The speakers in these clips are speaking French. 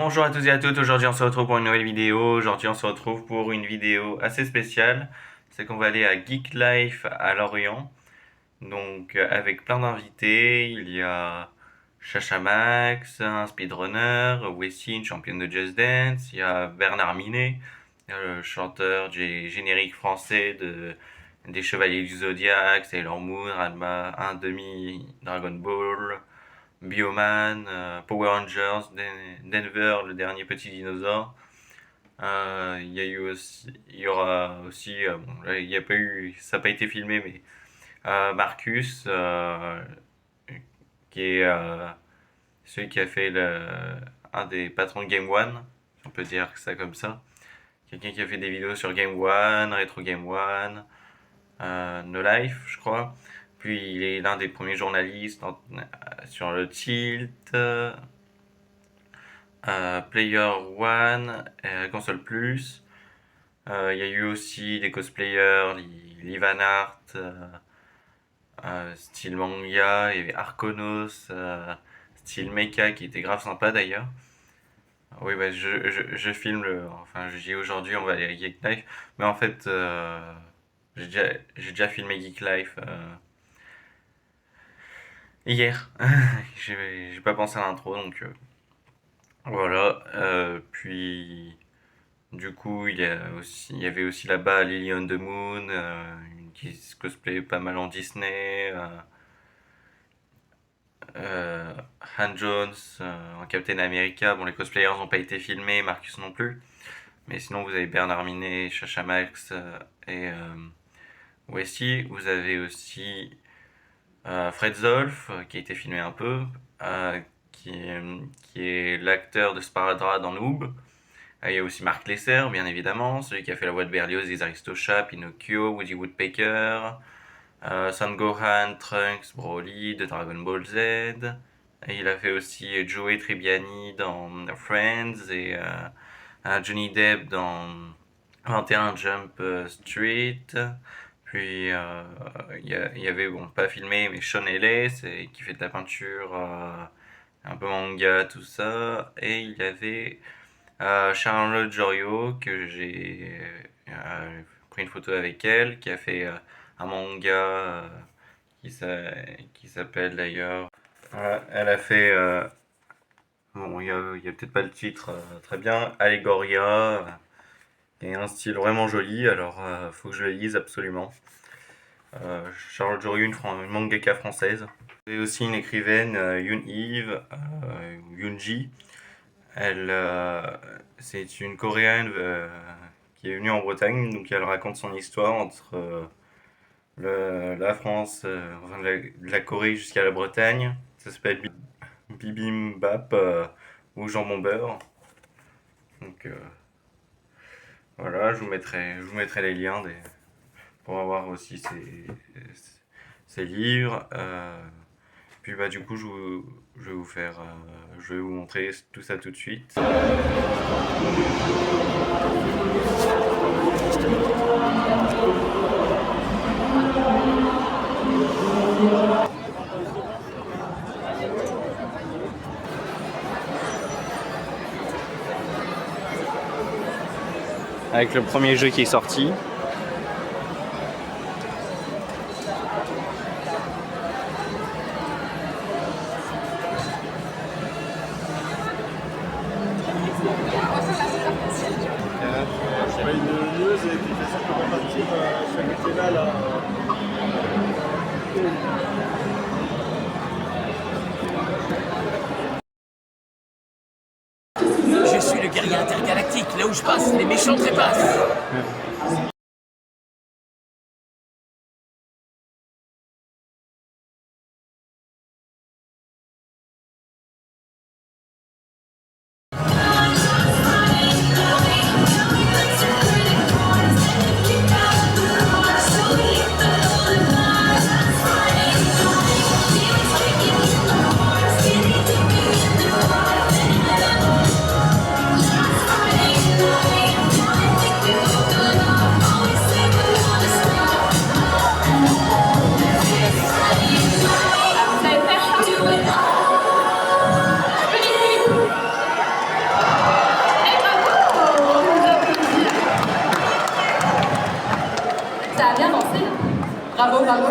Bonjour à tous et à toutes, aujourd'hui on se retrouve pour une nouvelle vidéo. Aujourd'hui on se retrouve pour une vidéo assez spéciale. C'est qu'on va aller à Geek Life à Lorient. Donc avec plein d'invités, il y a Chacha Max, un speedrunner, Wessie, une championne de Just Dance, il y a Bernard Minet, le chanteur du générique français des Chevaliers du Zodiac, Sailor Moon, Ranma, un demi Dragon Ball, Bioman, Power Rangers, Denver, le dernier petit dinosaure. Il y aura aussi, bon, là, il y a pas eu, ça n'a pas été filmé, mais Marcus, qui est celui qui a fait un des patrons de Game One, si on peut dire ça comme ça. Quelqu'un qui a fait des vidéos sur Game One, Retro Game One, No Life, je crois. Puis il est l'un des premiers journalistes sur le Tilt, Player One, Console Plus. Il y a eu aussi des cosplayers, Livan Art, style manga, il y avait Arkonos, style mecha qui était grave sympa d'ailleurs. Oui, bah, je filme enfin, je dis aujourd'hui on va aller à Geek Life, mais en fait, j'ai déjà filmé Geek Life hier. J'ai pas pensé à l'intro, donc voilà. Puis du coup, il y avait aussi là-bas Lily on the Moon, qui se cosplayait pas mal en Disney. Euh, Han Jones en Captain America. Bon, les cosplayers n'ont pas été filmés, Marcus non plus. Mais sinon, vous avez Bernard Minet, Chacha Max et Westy. Vous avez aussi Fred Zolf, qui a été filmé un peu, euh, qui, qui est l'acteur de Sparadrap dans Noob. Il y a aussi Marc Lesser, bien évidemment, celui qui a fait la voix de Berlioz des Aristochats, Pinocchio, Woody Woodpecker, Son Gohan, Trunks, Broly de Dragon Ball Z. Et il a fait aussi Joey Tribbiani dans Friends et Johnny Depp dans 21 Jump Street. Puis il y avait, bon, pas filmé, mais Sean Ellis qui fait de la peinture un peu manga, tout ça. Et il y avait Charlotte Jorio, que j'ai pris une photo avec elle, qui a fait un manga qui s'appelle d'ailleurs. Elle a fait, bon, il y a peut-être pas le titre très bien, Allegoria, et un style vraiment joli, alors faut que je le lise absolument. Charlotte Jorio, une mangaka française. Et aussi une écrivaine, Yoon Eve, Yoonji. C'est une Coréenne qui est venue en Bretagne, donc elle raconte son histoire entre la France, enfin, de la Corée jusqu'à la Bretagne. Ça s'appelle Bibimbap ou Jambon Beurre. Donc voilà, je vous mettrai les liens pour avoir aussi ces livres. Puis bah du coup je vais vous montrer tout ça tout de suite. Avec le premier jeu qui est sorti. Une news et puis fait ça pour partir ce métier-là. Là. Je suis le guerrier intergalactique, là où je passe, les méchants trépassent. bravo.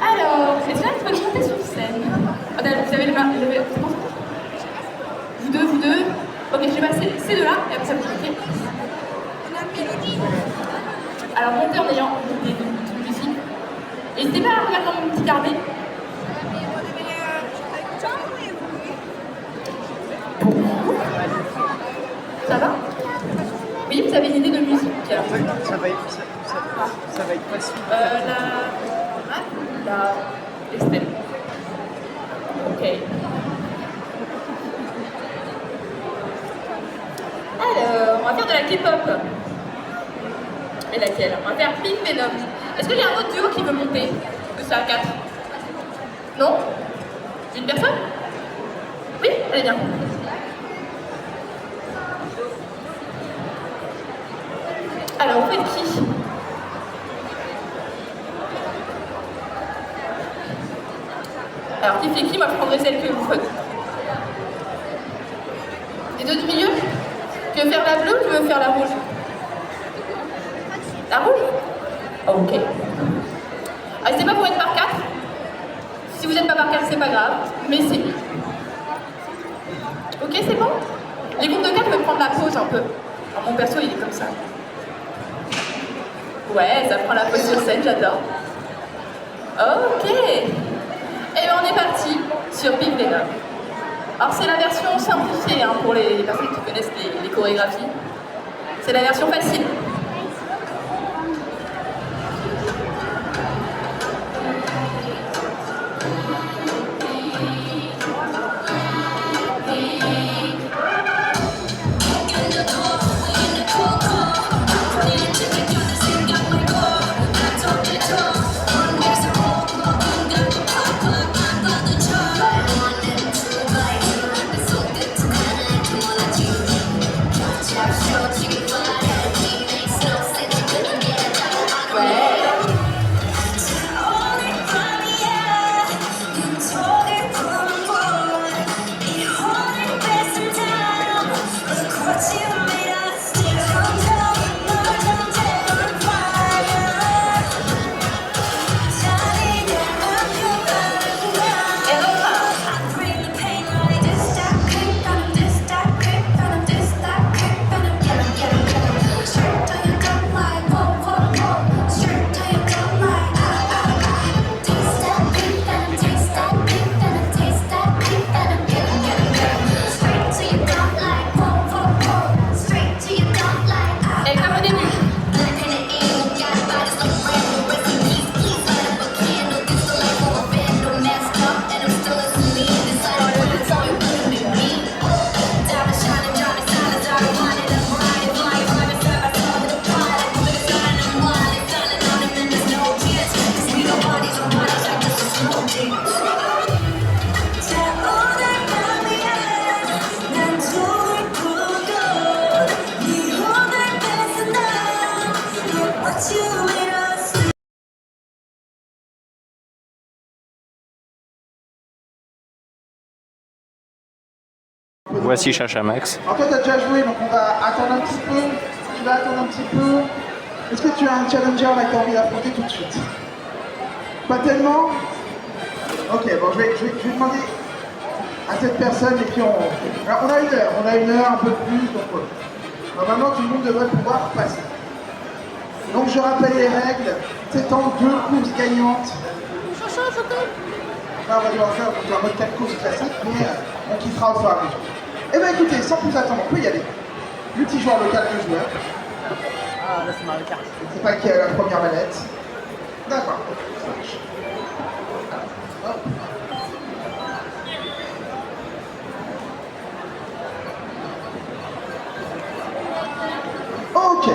Alors, c'est là que tu vas chanter sur scène. Oh, vous avez le main. Vous deux. Ok, je vais passer ces deux-là, et après ça vous chantez. Alors, montez en ayant des musiques. N'hésitez pas à regarder dans mon petit carnet. Ça va? Oui, vous avez une idée de musique alors. Ça va être facile. La Estelle. Ok. Alors, on va faire de la K-pop. Et laquelle? On va faire Pink Venom. Est-ce qu'il y a un autre duo qui veut monter? Que c'est à 4? Non? Une personne? Oui? Allez, bien. Alors, vous faites qui? Alors, qui fait qui? Moi, je prendrai celle que vous faites. Les deux du milieu? Tu veux faire la bleue ou tu veux faire la rouge? La rouge? Ok. Ah, c'est pas pour être par 4. Si vous n'êtes pas par 4, c'est pas grave, mais c'est mieux. Ok, c'est bon? Les groupes de 4 peuvent prendre la pause un peu. Alors, mon perso, il est comme ça. Ouais, ça prend la pause sur scène, j'adore. Ok. Et bien, on est parti sur Pink Venom. Alors, c'est la version simplifiée hein, pour les personnes qui connaissent les chorégraphies. C'est la version facile. Voici Chacha Max. Alors toi, tu as déjà joué, donc on va attendre un petit peu. Tu vas attendre un petit peu. Est-ce que tu as un challenger là que tu as envie d'affronter tout de suite? Pas tellement? Ok, bon, je vais demander à cette personne et puis alors, on a une heure, un peu plus, donc normalement tout le monde devrait pouvoir passer. Donc je rappelle les règles, c'est en 2 courses gagnantes. Là, on va devoir faire un mode 4 courses classique, mais on quittera au fur et à mesure. Eh bien écoutez, sans plus attendre, on peut y aller. Multijoueur local de joueurs. Ah, là c'est Mario Kart. Je ne sais pas qui a la première manette. D'accord, ça marche. Hop. Ok.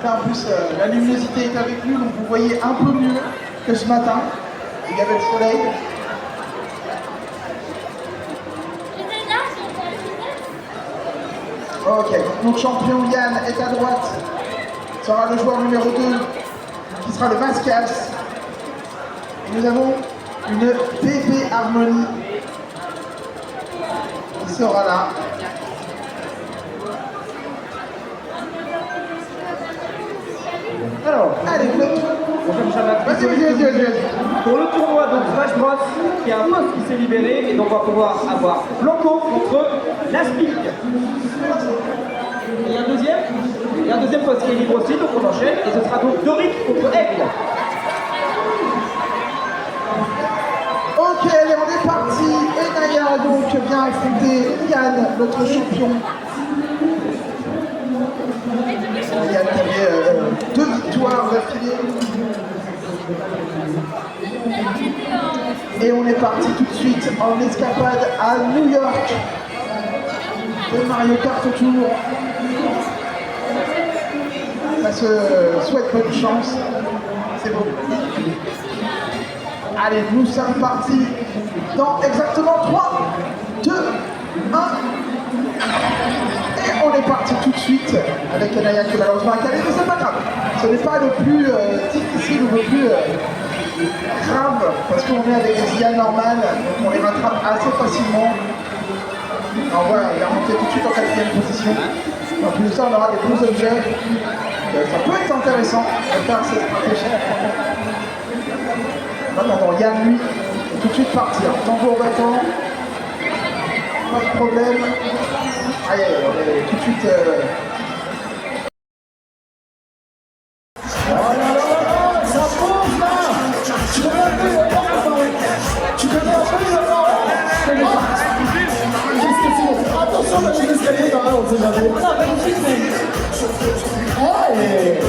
Là, en plus, la luminosité est avec nous, donc vous voyez un peu mieux que ce matin. Il y avait le soleil. Ok, donc notre champion Yann est à droite. Sera le joueur numéro 2 qui sera le Mascas. Et nous avons une bébé Harmonie qui sera là. Alors, allez, vous êtes... Pour le tournoi de Smash Bros, il y a un poste qui s'est libéré et donc on va pouvoir avoir Blanco contre Laspic. Il y a un deuxième poste qui est libre aussi, donc on enchaîne et ce sera donc Doric contre Aigle. Ok, allez, on est parti. Et Naya donc vient affronter Yann, notre champion. Yann qui avait 2 victoires d'affilée. Et on est parti tout de suite en escapade à New York. De Mario Kart Tour. Ça se souhaite bonne chance. C'est beau. Allez, nous sommes partis dans exactement 3, 2, 1. Et on est parti tout de suite avec Naya qui est malheureusement calée, mais c'est pas grave. Ce n'est pas le plus difficile ou le plus grave, parce qu'on est avec des IA normales, donc on les rattrape assez facilement. Alors voilà, il a monté tout de suite en 4e position. En plus de ça, on aura des beaux objets. Ça peut être intéressant de faire cette stratégie. En attendant, Yann, lui, est tout de suite parti. Tambour battant, pas de problème. Aïe, aïe, on est tout de suite... Oh là là là, ça pose là. Tu connais un peu le parole. Tu connais un peu le parole. Qu'est-ce que c'est? Attention, là, j'ai des escaliers quand même, on sait jamais. Non, magnifique, mais... Hey!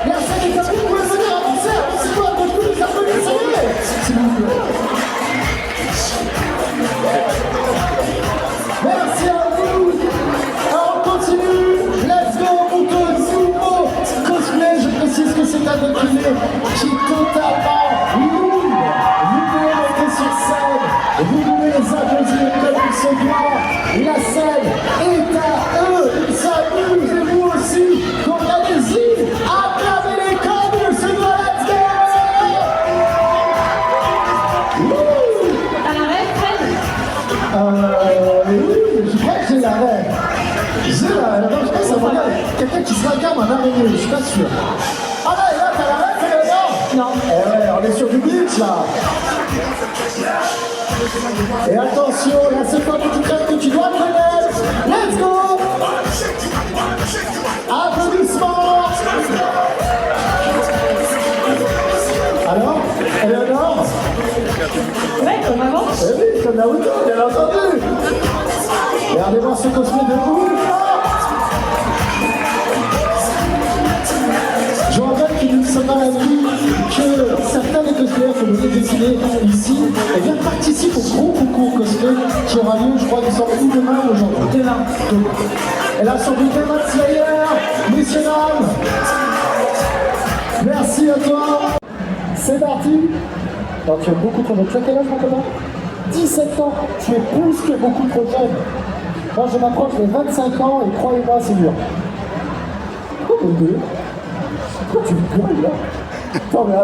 Merci les amis, vous pouvez venir avancer, avancez-vous un peu plus, s'il vous plaît. Merci à vous. Alors on continue, let's go pour ce nouveau cosplay. Je précise que c'est un défilé qui est totalement lourd. Vous pouvez monter sur scène, vous pouvez les applaudir comme il se doit. La scène est à eux, ils s'amusent et vous aussi. Donc allez-y, acclamez les comme il se doit, let's go. T'as la rêve, Fred? Oui, je crois que j'ai la rêve. J'ai la rêve. Je pense que ça va être quelqu'un qui se incarne en araignée, je suis pas sûr. Ah là, et là, t'as la rêve, Fred? Non. Eh ouais, on est sur du glitch là. Et attention, là c'est pas petit crème que tu dois connaître. Let's go. Applaudissements. Alors, Eleonore? Ouais, comme avant. Eh oui, comme Naruto, bien entendu. Regardez voir ce cosplay de ouf. Je rappelle qu'il nous sommes dans la vie que certains des cosplayers que vous avez dessinés ici eh bien, participent au gros concours cosplay qui aura lieu, je crois, ou demain ou aujourd'hui. Demain. Et là, sur du Demon Slayer, messieurs dames. Merci à toi. C'est parti. Alors, tu es beaucoup trop jeune. Tu as quel âge, mon copain? 17 ans. Tu es plus que beaucoup trop jeune. Moi, je m'approche des 25 ans et croyez-moi, c'est dur. Oh mon Dieu. Pourquoi tu me gueules là? Non, mais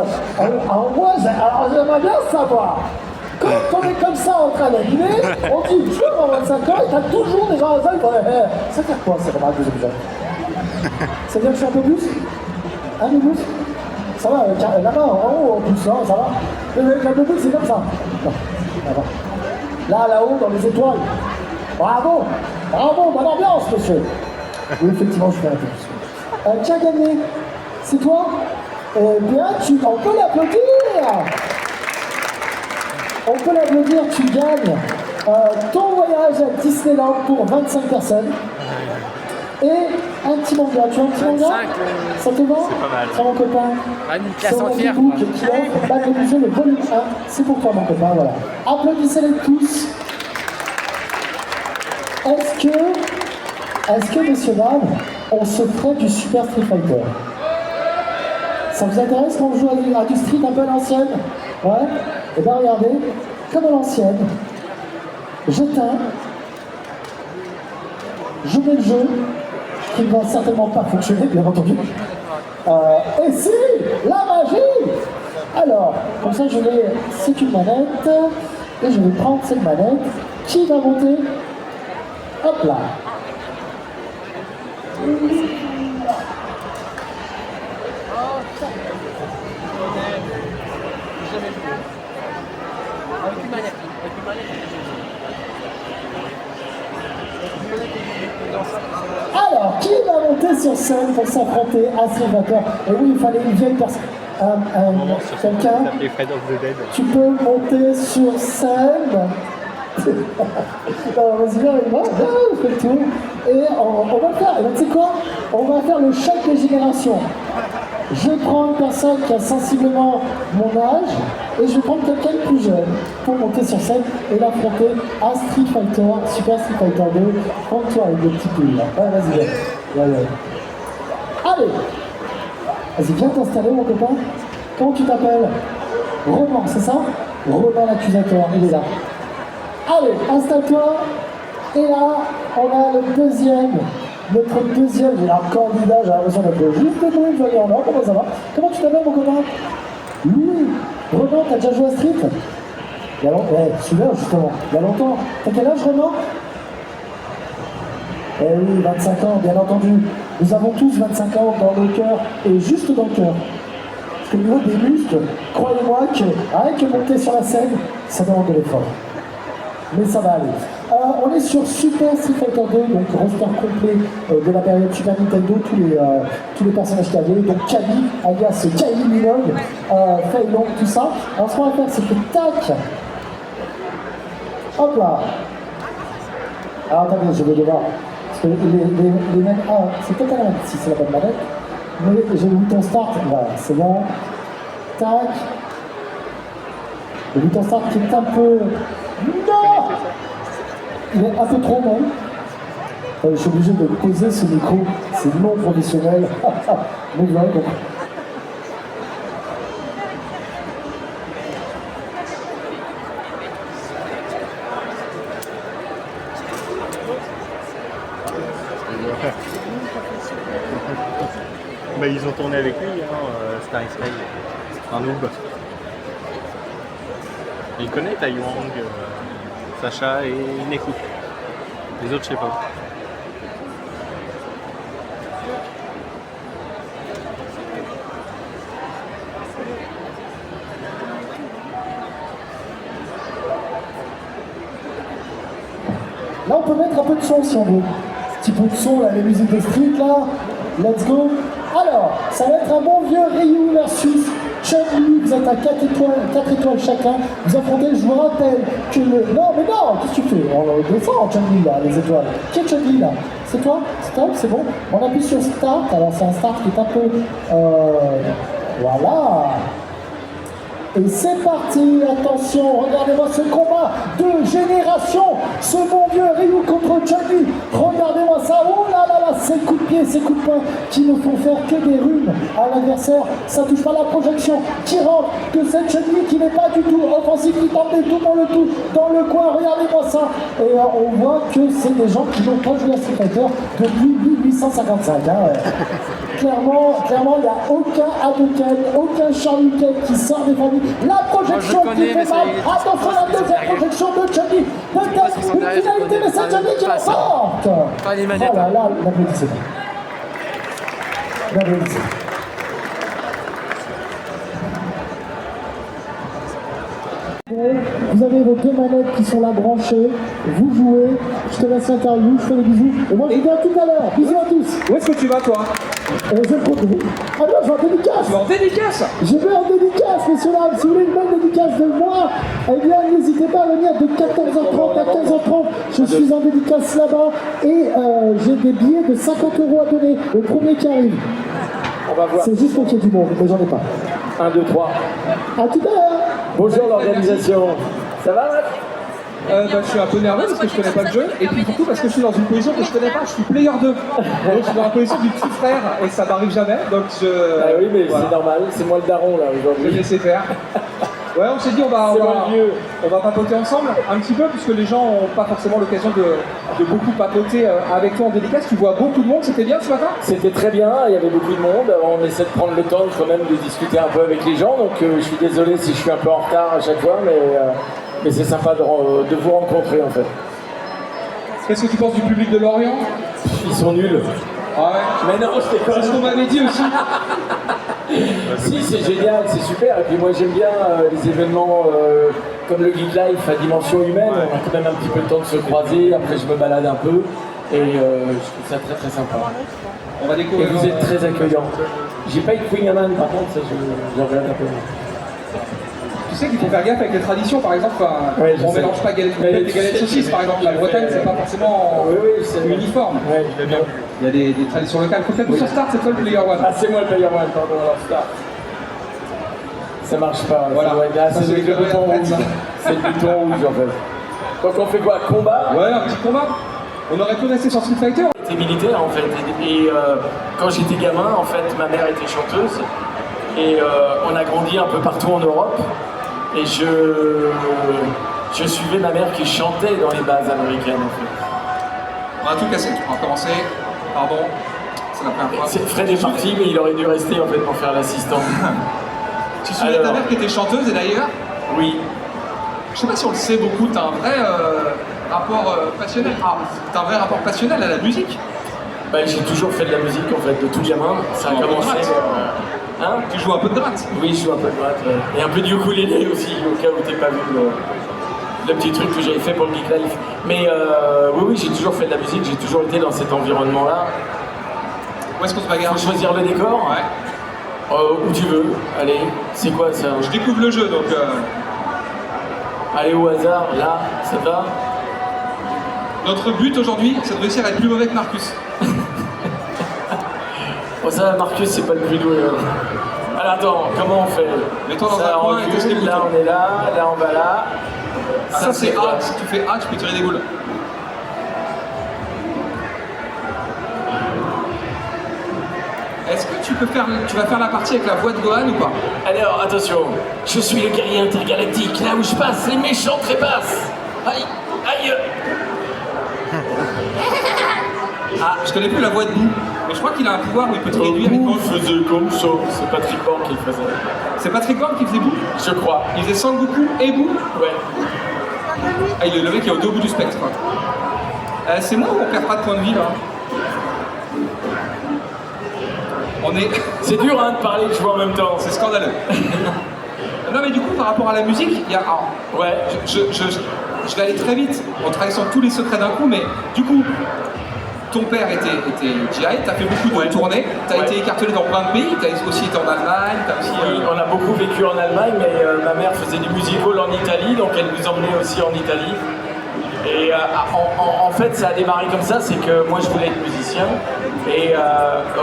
alors moi, j'aimerais bien savoir. Quand on est comme ça en train d'animer, on dit je veux avoir 25 ans et t'as toujours des gens à ça qui font ça fait quoi, c'est remarque des objets? Ça veut dire que je suis un peu plus? Un peu plus? Ça va, la main en haut en plus, hein, ça va? Le peu plus, c'est comme ça. Non, ça va. Là, là-haut, dans les étoiles. Bravo! Bravo, bonne ambiance, monsieur! Oui, effectivement, je fais un peu plus. Qui a gagné? C'est toi? Eh bien, on peut l'applaudir! On peut l'applaudir, tu gagnes ton voyage à Disneyland pour 25 personnes. Et un petit manga. Tu as un petit manga? Ça te va? C'est pas mal. C'est mon copain. Une classe entière. Qui offre Bac Obligé, le volume 1. C'est pour toi, mon copain, voilà. Applaudissez-les tous. Est-ce que, messieurs, dames, on se ferait du Super Street Fighter? Ça vous intéresse quand on joue à du street un peu à l'ancienne? Ouais? Et bien regardez, comme à l'ancienne, j'éteins, je mets le jeu, qui ne va certainement pas fonctionner, bien entendu. Et si, la magie! Alors, comme ça je vais, c'est une manette, et je vais prendre cette manette, qui va monter, hop là. Alors, qui va monter sur scène pour s'affronter à Street Fighter? Et oui, il fallait une vieille personne. Quelqu'un, tu peux monter sur scène. Vas-y, viens avec moi, fais le tour. Et on va faire, tu sais quoi? On va faire le choc des générations. Je prends une personne qui a sensiblement mon âge et je vais prendre quelqu'un de plus jeune pour monter sur scène et l'affronter à Street Fighter, Super Street Fighter 2. Prends-toi avec le petit poules là. Ouais, vas-y, viens. Allez, vas-y, viens t'installer mon copain. Comment tu t'appelles? Roman, c'est ça? Roman l'accusateur, il est là. Allez, installe-toi. Et là, on a le deuxième. Notre deuxième, j'ai un candidat, j'ai l'impression d'être juste de Louis Joyeux. Comment ça va? Comment tu t'appelles mon copain? Louis. Ronan, t'as déjà joué à Street? Il y a longtemps, celui-là justement, il y a longtemps. T'as quel âge Ronan? Eh oui, 25 ans, bien entendu. Nous avons tous 25 ans dans le cœur, et juste dans le cœur. Parce que au niveau des muscles, croyez-moi que avec monter sur la scène, ça demande de l'effort. Mais ça va aller. On est sur Super Street Fighter 2, donc roster complet de la période Super Nintendo, tous les personnages qu'il y avait, donc Kali, alias Kylie Minogue, Fei Long, tout ça. Alors ce qu'on va faire, c'est que tac, hop là. Alors attendez, je vais devoir, parce que les mêmes, c'est peut-être à la manette, si c'est la bonne manette, mais j'ai le bouton start, voilà, c'est bon, tac. Le bouton start qui est un peu, non! Il est un peu trop long. Je suis obligé de poser ce micro, c'est non professionnel. Mais voilà, donc. Bah, ils ont tourné avec lui, Star Sky, un noob. Il connaît Tai Wang, Sacha et Neku. Les autres, je sais pas. Là, on peut mettre un peu de son si on veut. Un petit peu de son, là, les musiques de Street, là. Let's go. Alors, ça va être un bon vieux Ryu versus Chun-Li. Vous êtes à 4 étoiles chacun. Vous affrontez, je vous rappelle que le... Non, mais non, qu'est-ce que tu fais? On descend Chun-Li, là, les étoiles. Qui est Chun-Li, là? C'est toi? Stop, c'est bon. On appuie sur Start. Alors, c'est un Start qui est un peu... Voilà. Et c'est parti, attention, regardez-moi ce combat de génération, ce bon vieux Ryu contre Chun-Li, regardez-moi ça, oh là là là, ces coups de pied, ces coups de poing qui ne font faire que des runes à l'adversaire, ça touche pas la projection, qui rentre de cette Chun-Li qui n'est pas du tout offensive, qui tente des tout pour le tout dans le coin, regardez-moi ça, et on voit que c'est des gens qui n'ont pas joué à Street Fighter depuis 1855, hein, ouais. Clairement, il n'y a aucun Hadouken, aucun Shoryuken qui sort des familles. La projection qui fait mal. Attention à la deuxième projection de Chun-Li. Peut-être une finalité, mais c'est Chun-Li qui l'emporte. Oh là là, l'applaudissement. L'applaudissement. Vous avez vos deux manettes qui sont là branchées, vous jouez, je te laisse l'interview, je fais des bisous, et moi je vous dis à tout à l'heure, bisous à tous. Où est-ce que tu vas, toi? Je vais le retrouver. Ah non, je vais en dédicace. Tu vas en dédicace? Je vais en dédicace, messieurs dames. Si vous voulez une bonne dédicace de moi, eh bien n'hésitez pas à venir de 14h30 à 15h30. Je suis en dédicace là-bas et j'ai des billets de 50 € à donner au premier qui arrive. On va voir. C'est juste pour qu'il y ait du monde, mais j'en ai pas. 1, 2, 3. À tout à l'heure. Bonjour l'organisation. Ça va, Matt? Je suis un peu nerveux parce que je connais pas le jeu et puis surtout parce que je suis dans une position que je connais pas, je suis player 2. Donc je suis dans la position du petit frère et ça m'arrive jamais donc je... Ah oui mais voilà. c'est normal, c'est moi le daron là Je aujourd'hui. vais laisser faire. Ouais, on s'est dit on va papoter ensemble un petit peu puisque les gens n'ont pas forcément l'occasion de beaucoup papoter avec toi en dédicace. Tu vois beaucoup de monde, c'était bien ce matin? C'était très bien, il y avait beaucoup de monde, on essaie de prendre le temps quand même de discuter un peu avec les gens donc je suis désolé si je suis un peu en retard à chaque fois mais c'est sympa de vous rencontrer en fait. Qu'est-ce que tu penses du public de Lorient? Ils sont nuls. Ah ouais. Mais non, je déconne. C'est ce qu'on m'avait dit aussi. Si, c'est génial, c'est super. Et puis moi j'aime bien les événements comme le Geek Life à dimension humaine. On a quand même un petit peu le temps de se croiser. Après je me balade un peu et je trouve ça très très sympa. On va découvrir. Et vous êtes très accueillants. J'ai pas eu de Queen Amman par contre, ça je regarde un peu. Tu sais qu'il faut faire gaffe avec les traditions, par exemple, ouais, on ne mélange pas galettes complètes et galettes saucisses, par exemple. La Bretagne, c'est pas forcément uniforme. Ouais, il y a des traditions locales. Faut peut-être sur Start, c'est toi le player one. Ah, c'est moi le player one, pardon, alors Start. Ça marche pas. Voilà. C'est le bouton rouge. C'est le bouton rouge en fait. Donc on fait quoi? Combat? Ouais, un petit combat. On aurait pu rester sur Street Fighter. J'étais militaire en fait. Et quand j'étais gamin, en fait, ma mère était chanteuse. Et on a grandi un peu partout en Europe. Et je suivais ma mère qui chantait dans les bases américaines en fait. On va tout casser, on va commencer. Pardon, c'est la première fois. Fred est parti, mais il aurait dû rester en fait pour faire l'assistant. Tu te souviens de ta mère qui était chanteuse et d'ailleurs? Oui. Je sais pas si on le sait beaucoup, t'as un vrai rapport passionnel. Ah, t'as un vrai rapport passionnel à la musique? Bah, j'ai toujours fait de la musique en fait, de tout gamin. Ça a commencé. Hein? Tu joues un peu de gratte? Oui, je joue un peu de gratte. Et un peu de ukulélé aussi, au cas où t'es pas vu le petit truc que j'avais fait pour le Geek Life. Mais oui, j'ai toujours fait de la musique, j'ai toujours été dans cet environnement-là. Où est-ce qu'on se bagarre? Faut choisir le décor? Ouais. Où tu veux. Allez, c'est quoi ça? Je découvre le jeu donc. Allez au hasard, là, ça va? Notre but aujourd'hui, c'est de réussir à être plus mauvais que Marcus. Bon, ça, Marcus, c'est pas le plus doué. Alors attends, comment on fait? Mets-toi dans un coin et teste les boutons. Là, on est là on va là. Ça c'est A. Si tu fais A, tu peux tirer des boules. Est-ce que tu vas faire la partie avec la voix de Gohan ou pas? Alors, attention, je suis le guerrier intergalactique, là où je passe, les méchants trépassent. Aïe, aïe. Ah, je connais plus la voix de Boo, mais je crois qu'il a un pouvoir où il peut te réduire. Boo faisait comme ça, c'est Patrick Borg qui le faisait. C'est Patrick Borg qui faisait Boo? Je crois. Il faisait Sangoku et Boo? Ouais. Ah, le mec qui est au bout du spectre. C'est moi ou on perd pas de points de vie là? On est... C'est dur hein, de parler et de jouer en même temps. C'est scandaleux. Non mais du coup par rapport à la musique, il y a... ouais. Je vais aller très vite en traversant tous les secrets d'un coup, mais du coup, ton père était GI, t'as fait beaucoup de tournées, t'as été écartelé dans plein de pays, t'as aussi été en Allemagne, t'as aussi... Oui, on a beaucoup vécu en Allemagne, mais ma mère faisait du musical en Italie, donc elle nous emmenait aussi en Italie. Et en fait, ça a démarré comme ça, c'est que moi je voulais être musicien. Et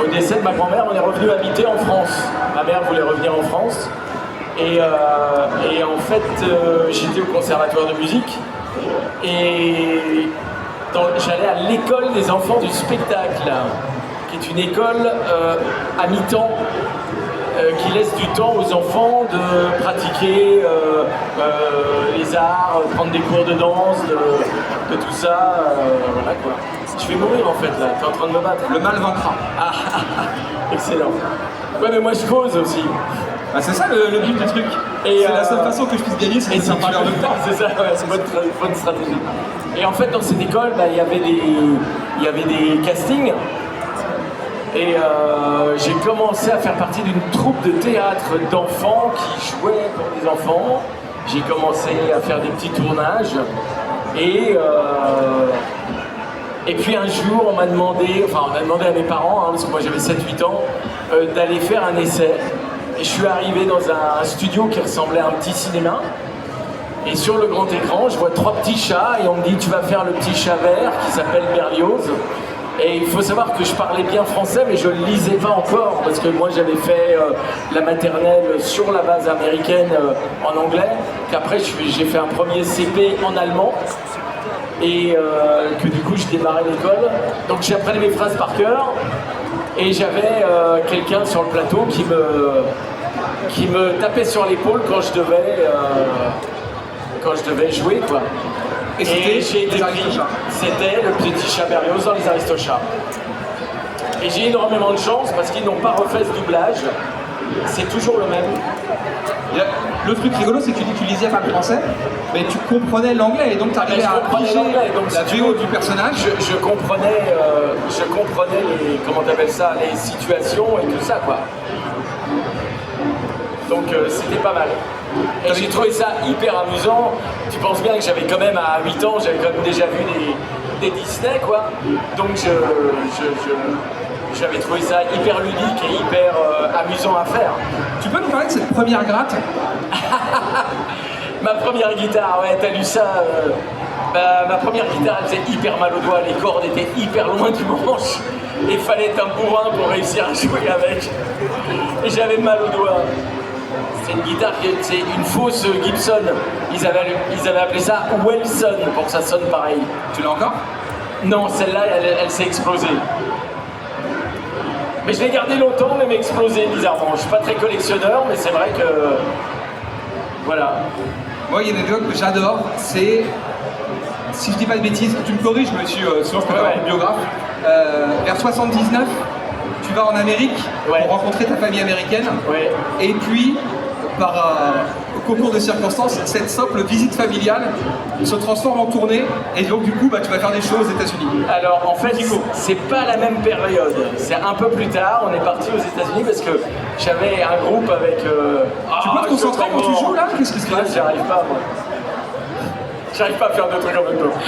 au décès de ma grand-mère, on est revenu habiter en France. Ma mère voulait revenir en France. Et en fait, j'étais au conservatoire de musique. Et j'allais à l'école des enfants du spectacle, qui est une école à mi-temps. Qui laisse du temps aux enfants de pratiquer les arts, prendre des cours de danse, de tout ça, voilà quoi. Je vais mourir en fait là, t'es en train de me battre. Le mal vaincra. Ah, excellent. Ouais mais moi je cause aussi. Bah, c'est ça le but du truc. C'est la seule façon que je puisse gagner, c'est de faire parler en même temps. C'est ça, ouais, c'est bonne stratégie. Et en fait dans cette école, il y avait des castings. Et j'ai commencé à faire partie d'une troupe de théâtre d'enfants qui jouait pour des enfants. J'ai commencé à faire des petits tournages. Et puis un jour, on m'a demandé à mes parents, parce que moi j'avais 7-8 ans, d'aller faire un essai. Et je suis arrivé dans un studio qui ressemblait à un petit cinéma. Et sur le grand écran, je vois 3 petits chats et on me dit tu vas faire le petit chat vert qui s'appelle Berlioz. Et il faut savoir que je parlais bien français, mais je ne lisais pas encore, parce que moi j'avais fait la maternelle sur la base américaine en anglais, qu'après j'ai fait un premier CP en allemand, et que du coup je démarrais l'école. Donc j'apprenais mes phrases par cœur, et j'avais quelqu'un sur le plateau qui me tapait sur l'épaule quand je devais jouer, quoi. Et j'ai été pris, c'était le petit chat Berlioz dans les Aristochats. Et j'ai énormément de chance parce qu'ils n'ont pas refait ce doublage. c'est toujours le même. Le truc rigolo, c'est que tu dis que tu lisais pas le français, mais tu comprenais l'anglais et donc tu arrivais à piger la VO du personnage. Je comprenais les, comment t'appelles ça, les situations et tout ça, quoi. Donc c'était pas mal. Et j'ai trouvé ça hyper amusant. Tu penses bien que j'avais quand même, à 8 ans, j'avais quand même déjà vu des Disney, quoi. Donc j'avais trouvé ça hyper ludique et hyper amusant à faire. Tu peux nous parler de cette première gratte? Ma première guitare, ouais, t'as lu ça ma première guitare, elle faisait hyper mal aux doigts, les cordes étaient hyper loin du manche. Et fallait être un bourrin pour réussir à jouer avec. Et j'avais mal aux doigts. C'est une guitare, c'est une fausse Gibson. Ils avaient appelé ça Wilson pour que ça sonne pareil. Tu l'as encore? Non, celle-là, elle s'est explosée. Mais je l'ai gardée longtemps, mais elle m'est explosée bizarrement. Je suis pas très collectionneur, mais c'est vrai que... Voilà. Moi, il y a une anecdote que j'adore, c'est... Si je dis pas de bêtises, tu me corriges, monsieur, sinon je peux faire un biographe. Vers 79, tu vas en Amérique pour rencontrer ta famille américaine. Et puis, par concours de circonstances, cette simple visite familiale se transforme en tournée. Et donc, du coup, tu vas faire des choses aux États-Unis. Alors, en fait, c'est pas la même période. C'est un peu plus tard. On est parti aux États-Unis parce que j'avais un groupe avec. Tu peux te concentrer quand tu joues là? Qu'est-ce qui se passe? J'arrive pas, moi. J'arrive pas à faire deux trucs en même temps.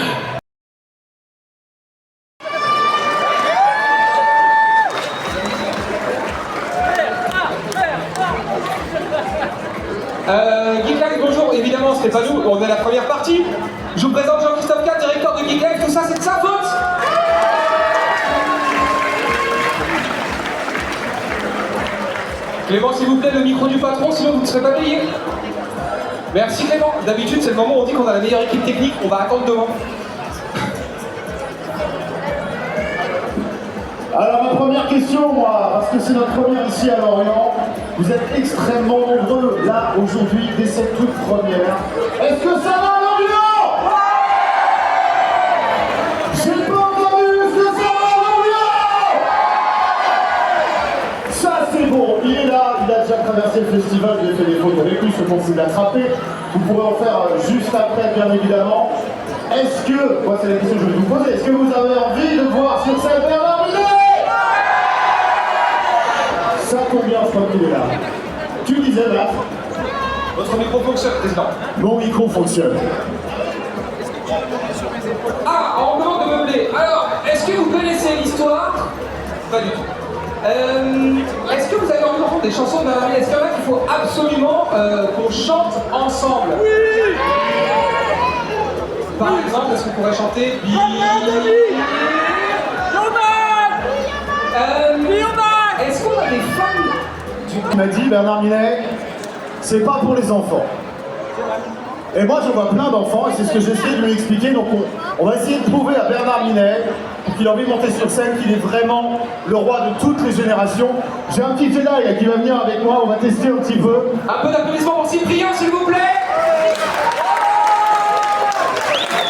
Geek Live, bonjour, évidemment c'était pas nous, on est la première partie. Je vous présente Jean-Christophe Kahn, directeur de Geek Live, tout ça c'est de sa faute. Clément, s'il vous plaît, le micro du patron, sinon vous ne serez pas payé. Merci Clément, d'habitude c'est le moment où on dit qu'on a la meilleure équipe technique, on va attendre demain. Alors ma première question, moi, parce que c'est notre première ici à Lorient, vous êtes extrêmement nombreux là aujourd'hui dès cette toute première. Est-ce que ça va Lorient? J'ai pas entendu, est-ce que ça va Lorient? Ça c'est bon, il est là, il a déjà traversé le festival, j'ai fait des photos avec lui, ce qu'on vous l'attraper. Vous pourrez en faire juste après bien évidemment. Est-ce que, moi c'est la question que je vais vous poser, est-ce que vous avez envie de voir sur scène Bernard Minet? Ça combien je crois qu'il est là? Tu disais là? Votre micro fonctionne, président. Mon micro fonctionne. Ah, on me demande de meubler. Alors, est-ce que vous connaissez l'histoire? Pas du tout. Est-ce que vous avez envie d'entendre des chansons de Bernard Minet? Est-ce qu'il y en a qu'il faut absolument qu'on chante ensemble? Oui. Par exemple, est-ce qu'on pourrait chanter est-ce qu'on a des fans Tu m'as dit, Bernard Minet, c'est pas pour les enfants. Et moi, je vois plein d'enfants, et c'est ce que j'essaie de lui expliquer. Donc, on va essayer de prouver à Bernard Minet qu'il a envie de monter sur scène, qu'il est vraiment le roi de toutes les générations. J'ai un petit Jedi là, qui va venir avec moi, on va tester un petit peu. Un peu d'applaudissements pour Cyprien, s'il vous plaît.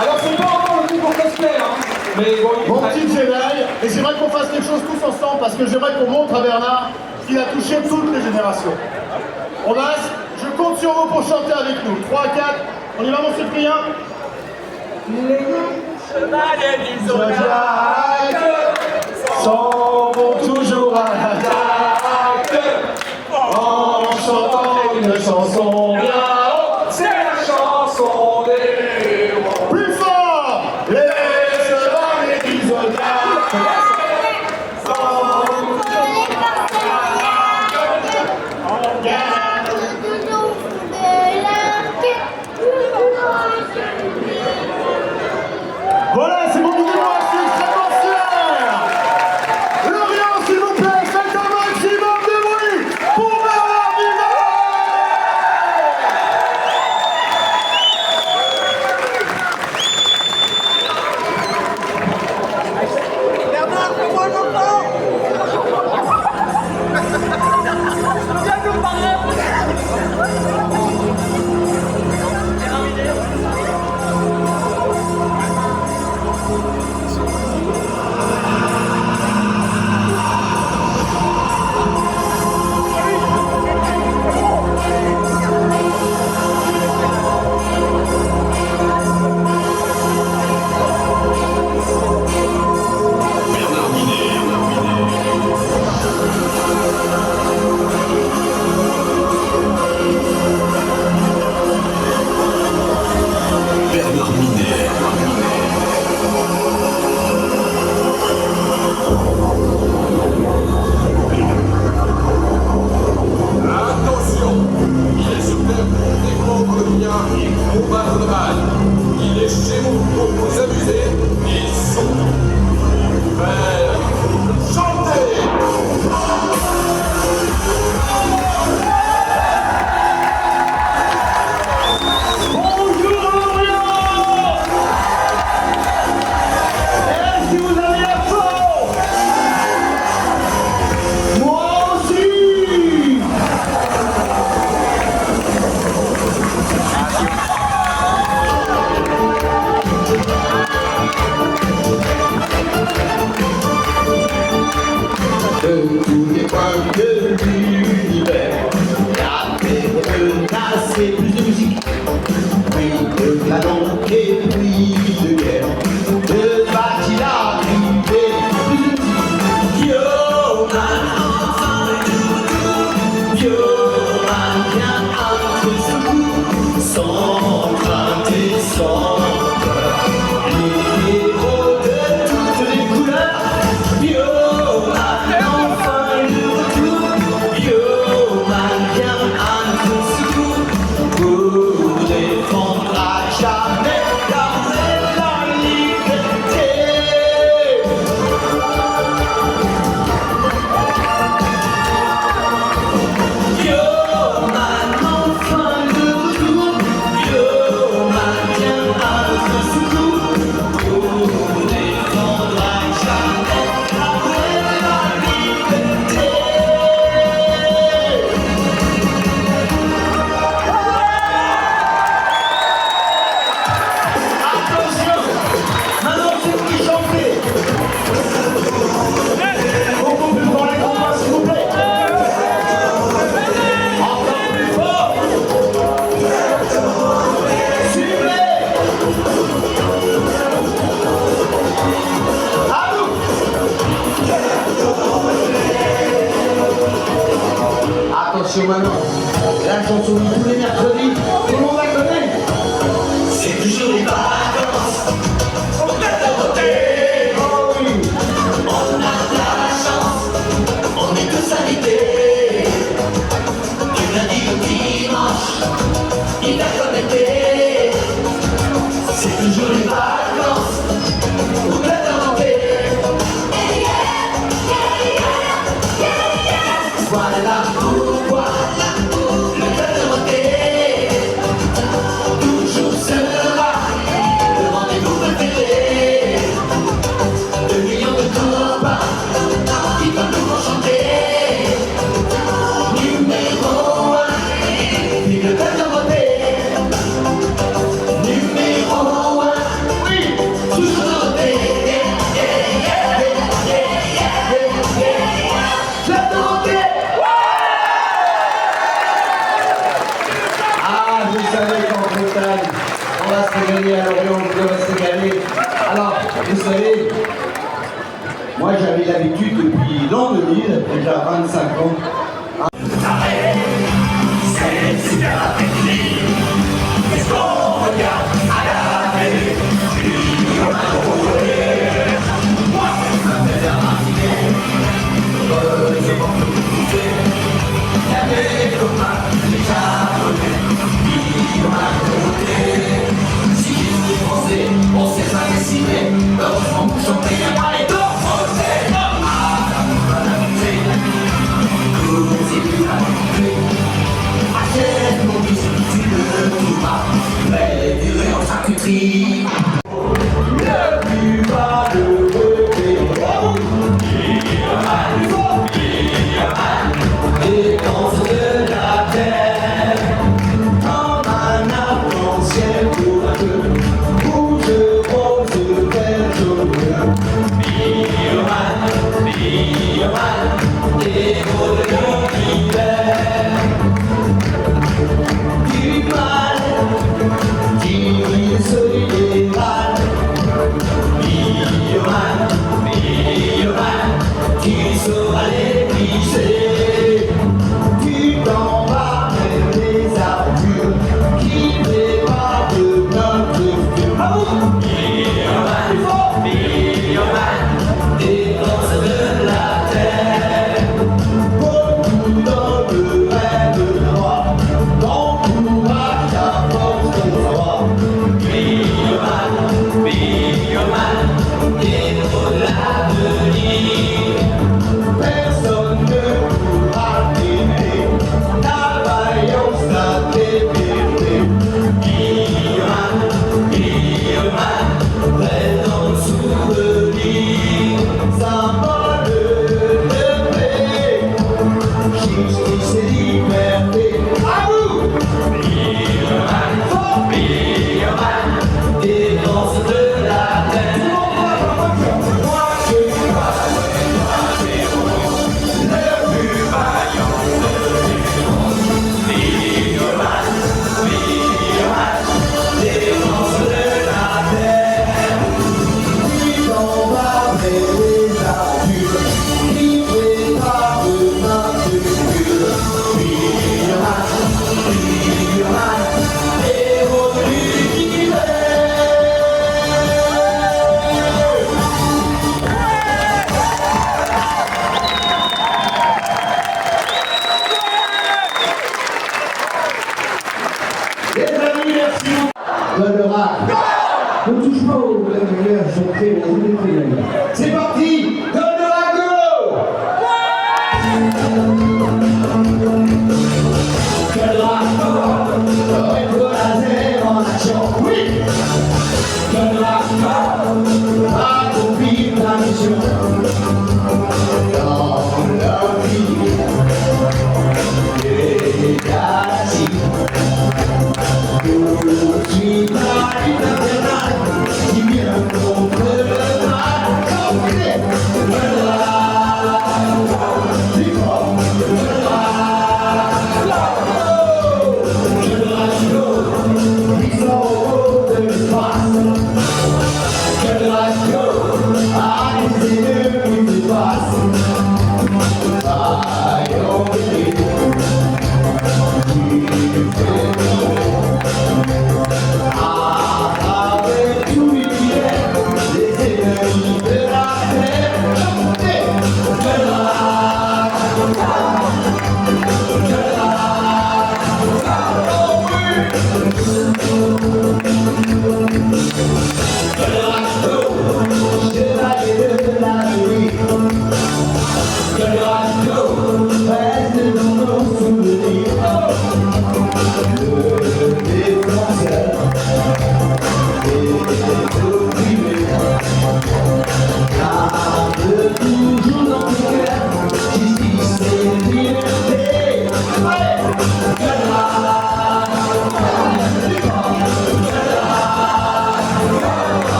Alors, c'est pas encore le coup pour cosplay, hein. Mais bon, mon petit Jedi, et j'aimerais qu'on fasse quelque chose tous ensemble, parce que j'aimerais qu'on montre à Bernard qu'il a touché toutes les générations. On va, je compte sur vous pour chanter avec nous. 3, 4, on y va mon Cyprien? Les chevaliers du Zodiac s'en vont toujours à l'attaque en chantant une chanson bien haut. c'est la chanson des héros. Plus fort! Les chevaliers du Zodiac s'en vont toujours à l'attaque en guerre. Voilà, c'est mon mini-moi, je suis extrêmement fier. Lorient, s'il vous plaît, faites un le bien et combattre le mal. Il est chez vous pour vous amuser. Ils sont faire chanter. De tous les coins de l'univers, la terre menace et plus de musique, oui, de canon et puis de guerre, de bâtiment privé, plus de musique. Bioman, Bioman vient à notre secours, sans crainte et sans peur, les héros de toutes les couleurs. Bioman, enfin le retour. Bioman vient à notre secours pour défendre à jamais l'amour et la liberté. Bioman, enfin le retour. Bioman vient à notre secours pour défendre à jamais l'amour et la liberté. Attention, maintenant c'est vous qui chantez. Beaucoup plus fort les combats, s'il vous plaît. Encore plus fort. Suivez. À vous. Attention maintenant, la chanson de tous les mercredis, tout le monde la connaît. C'est toujours les vacances, on a de voter. Oh oui, on a de la chance, on est tous invités. Du lundi au dimanche, il a connecté. C'est toujours les vacances, on a de voter. Voilà pourquoi le cœur de voter toujours sera le rendez-vous préféré. 2 millions de copains qui peuvent nous enchanter. Numéro 1, vive le cœur de voter. Numéro 1, oui, toujours de voter. Cœur de voter. Ah, vous savez qu'en Bretagne, on va se régaler à Lorient, on va se régaler. Alors, vous savez, moi j'avais l'habitude depuis l'an 2000, déjà 25 ans. C'est super appétit. Qu'est-ce qu'on regarde à la télé? Moi, ça me fait mariner. C'est bon, il y a des copains, les japonais. Si vous pensez, on s'est pas décidé. Heureusement que vous chantez bien par les deux. Achète mon bisou, tu ne trouveras. Mais les durées en charcuterie. Le plus bas de côté. Dépense de la terre. Comme un arc-en-ciel pour un peu. Rouge, rose, vert, jaune. Bioman, Bioman, héros de l'univers. Du mal, qui solidaire. Goldorak. Ne touche pas aux lumières, je crée les problèmes. C'est parti, Goldorak, go! Goldorak, go! Laser en action, oui! Goldorak, accomplis ta mission. Dans la vie des galaxies. Poursuis la lutte infernale qui vient contre le mal.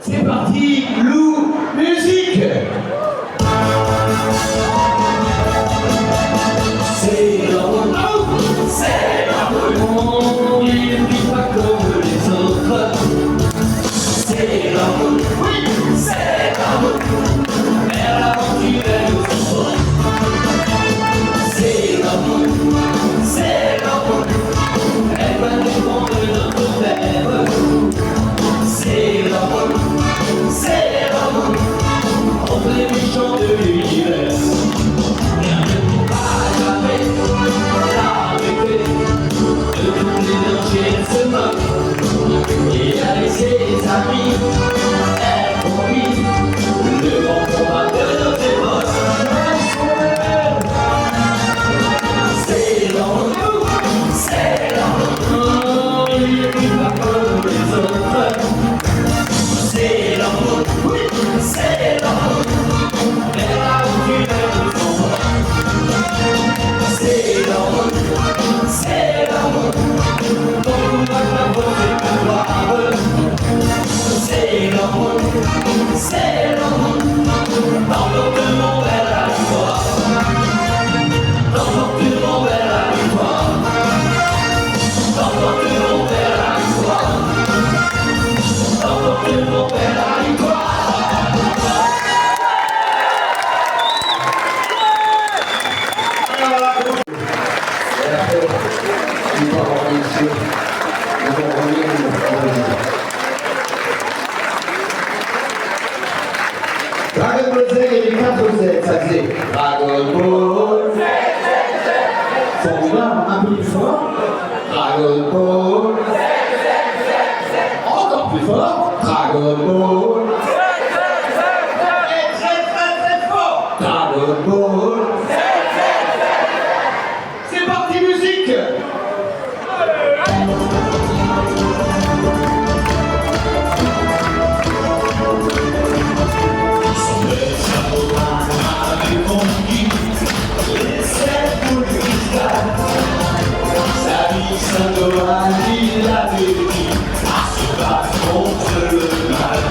C'est parti, Lou, musique. C'est l'amour, on ne vit pas comme les autres. C'est l'amour, oui, c'est l'amour, mais l'aventure est nous autres. C'est l'amour, elle va dépendre de notre rêve. C'est l'amour, entre les méchants de l'univers. Rien ne pourra jamais l'arrêter. De tous les dangers, elle se moque. Et avec ses amis, elle conduit le grand combat de notre époque. C'est l'amour, il n'est plus pas comme les autres. C'est l'amour, oui, c'est l'amour, mais l'aventure est de son bord. C'est l'amour, dont on va t'apporter ta gloire. C'est l'amour, dans notre monde est la victoire. Dans notre monde est la victoire. Dans notre monde est la victoire. Dans notre monde est la victoire. Dragon Ball Z et les 4 Z, ça faisait Dragon Ball Z. Son bras un peu plus fort. Dragon Ball Z. Encore plus fort. Dragon Ball Z. Et très fort. Dragon Ball Z. C'est parti, musique. Saint-Doran, il a vécu à se battre contre le mal.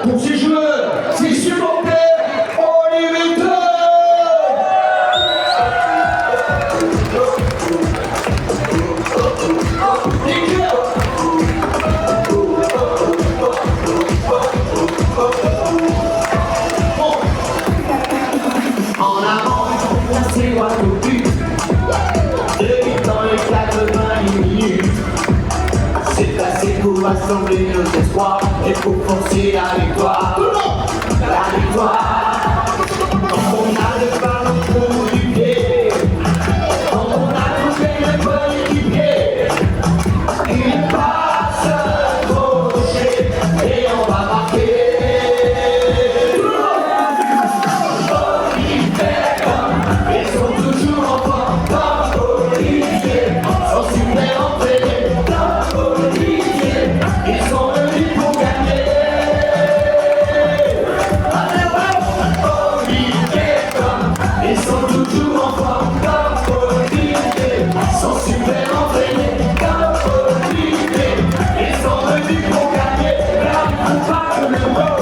pour ces joueurs, ces supporters, on les met deux. En avant, c'est droit au but. Dans les 80 minutes, c'est assez pour rassembler nos espoirs et pour forcer la victoire. La victoire. Quand on a le ballon pour du pied, quand on a trouvé le bon équipier, il passe crochet et on va marquer. Ils sont toujours en forme comme Olivier, sont super entraînés comme Olivier, ils sont venus pour gagner. Olivier, ils sont toujours en forme comme Olivier, sont super entraînés comme Olivier, ils sont venus pour gagner. Là, ils font pas que le mot.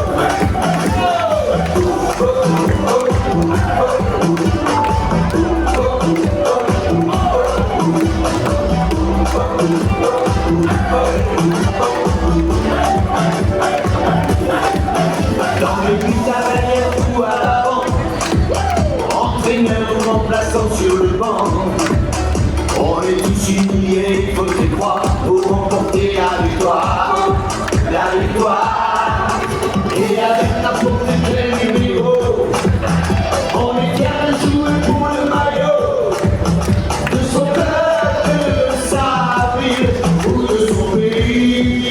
Dans le but à l'arrière ou à l'avant, entraîneur ou remplaçant sur le banc, on est tous unis et il faut y croire pour remporter la victoire. La victoire. Et avec n'importe quel numéro, on est fiers de jouer pour le maillot de son club, de sa ville ou de son pays.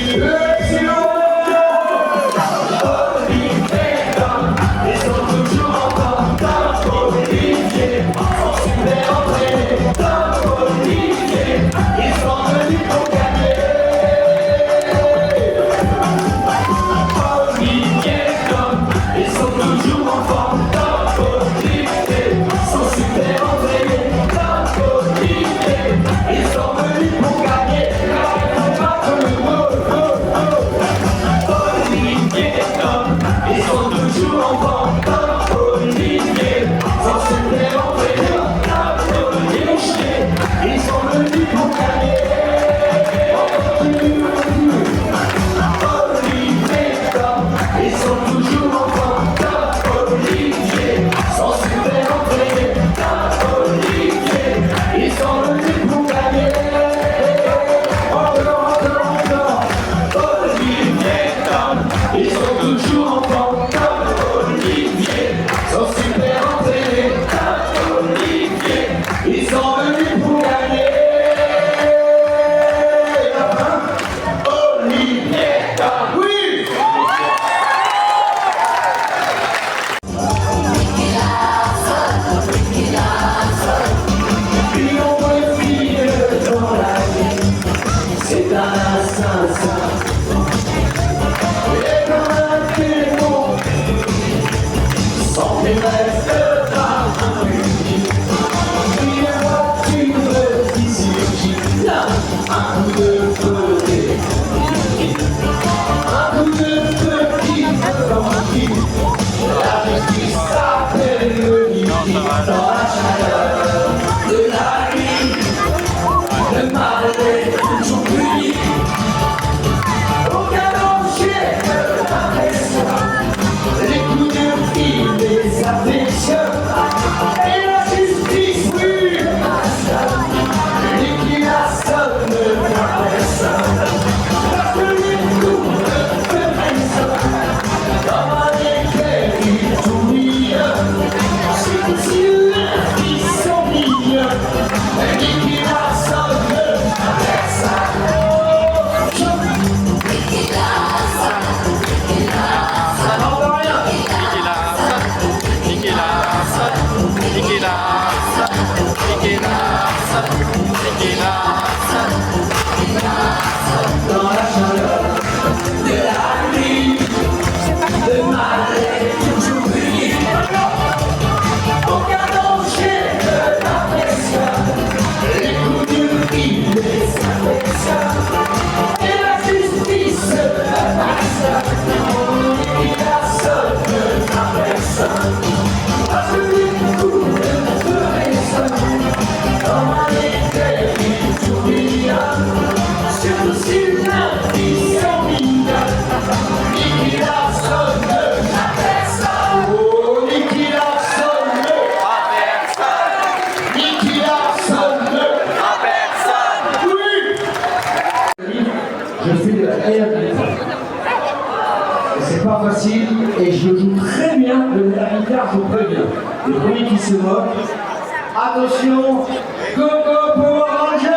Ils sont toujours en forme comme Olivier, sont super entraînés comme Olivier, ils sont venus pour gagner. Olivier, pas facile et je le joue très bien, le dernier quart, je vous préviens. Le premier qui se moque. Attention, Coco Power Rangers!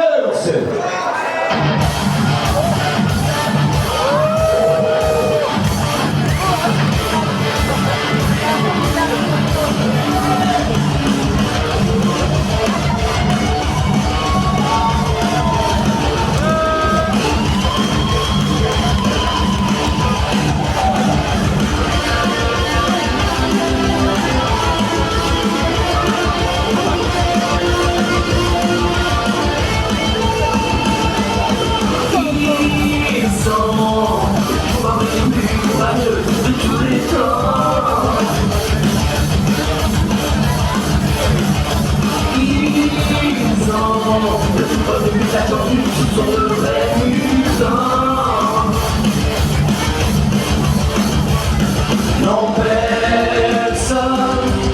Non, personne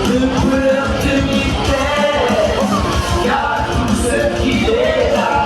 ne peut leur tenir tête, car tout ce qui est là,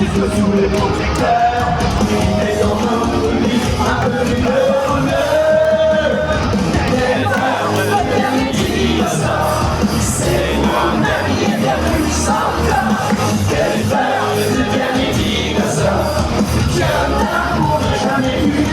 il que sous les projecteurs, et dans notre vie, un peu de honneur. Quelle heure le dernier dinosaure, c'est mon ami et bienvenue sans corps. Quelle heure le dernier dinosaure, qu'un amour n'a jamais vu.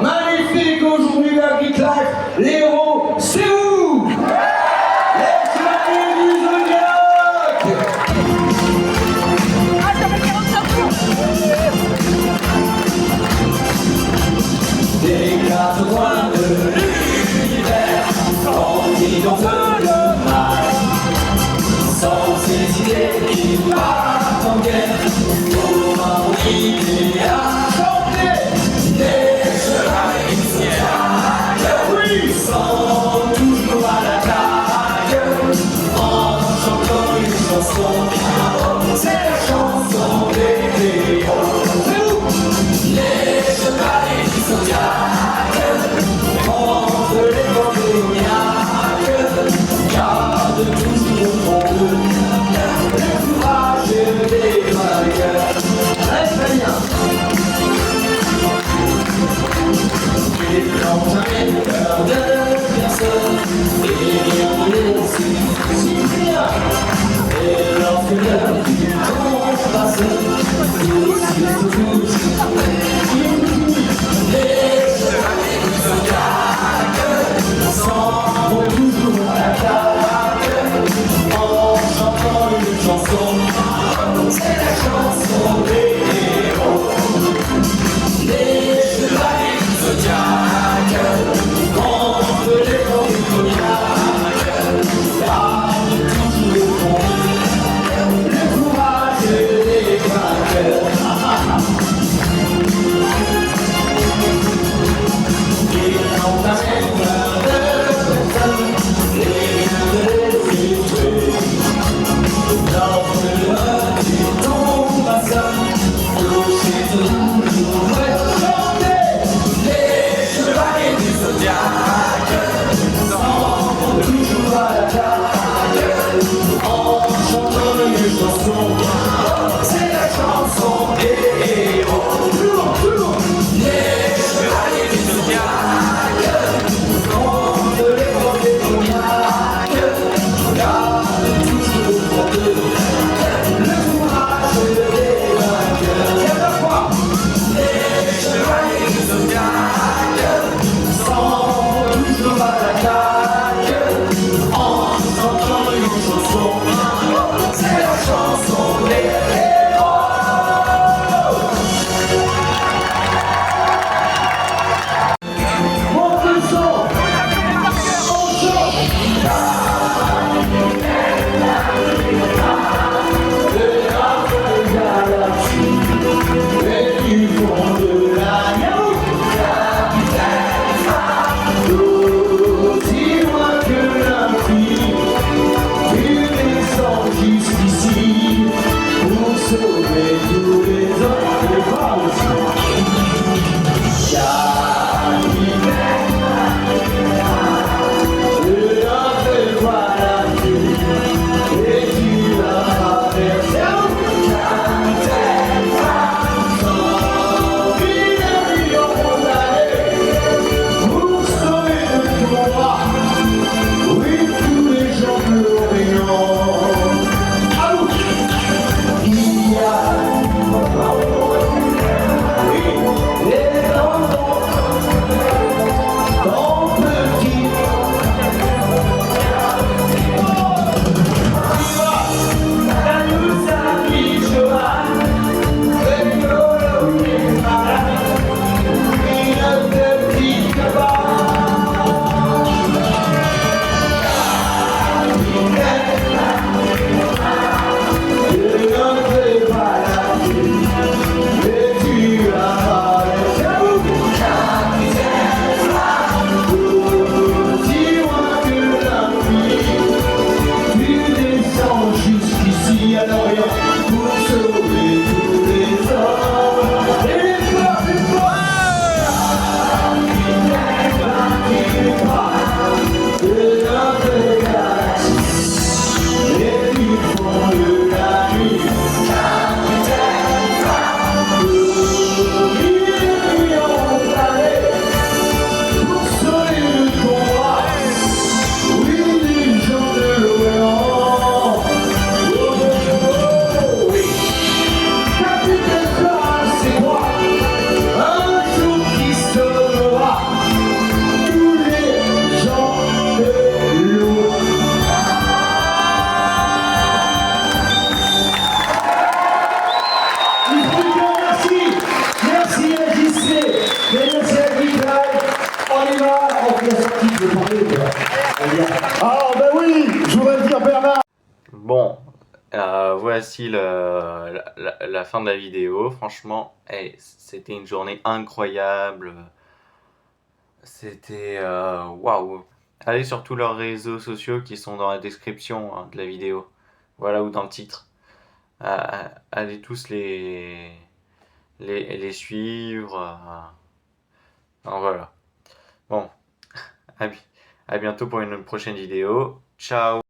Magnifique aujourd'hui la Geek Life, les héros, c'est où? Les chevaliers du Zodiac. Des quatre coins de l'univers, grandis dans le mal, sans ses idées, il part en guerre pour un idéal. C'est la chanson des héros. Les chevaliers du Zodiac contre les démoniaques, gardent toujours au fond le courage des vainqueurs. Très bien. Ils n'ont jamais peur de personne, et on est si bien. Et lorsque l'heure du temps passe, tous les chevaliers du Zodiac s'en vont toujours à l'attaque en chantant une chanson. C'est la chanson des héros. Les chevaliers du Zodiac contre les démoniaques, gardent toujours au fond le courage des vainqueurs. Ils n'ont jamais peur de personne, et de les tuer. Lorsque l'heure du temps passe, toucher toujours chanter. Les chevaliers du Zodiac s'en vont toujours à l'attaque en chantant une chanson. C'est la chanson des héros. Les chevaliers du Zodiac contre les démoniaques, gardent toujours pour eux le courage des vainqueurs. Et à la fois, les chevaliers du Zodiac s'en vont toujours à l'attaque en chantant une chanson. C'est la chanson des héros. Voici la fin de la vidéo. Franchement, c'était une journée incroyable. C'était waouh. Allez sur tous leurs réseaux sociaux qui sont dans la description hein, de la vidéo. Voilà, ou dans le titre. Allez tous les suivre. Alors, voilà. Bon, à bientôt pour une prochaine vidéo. Ciao.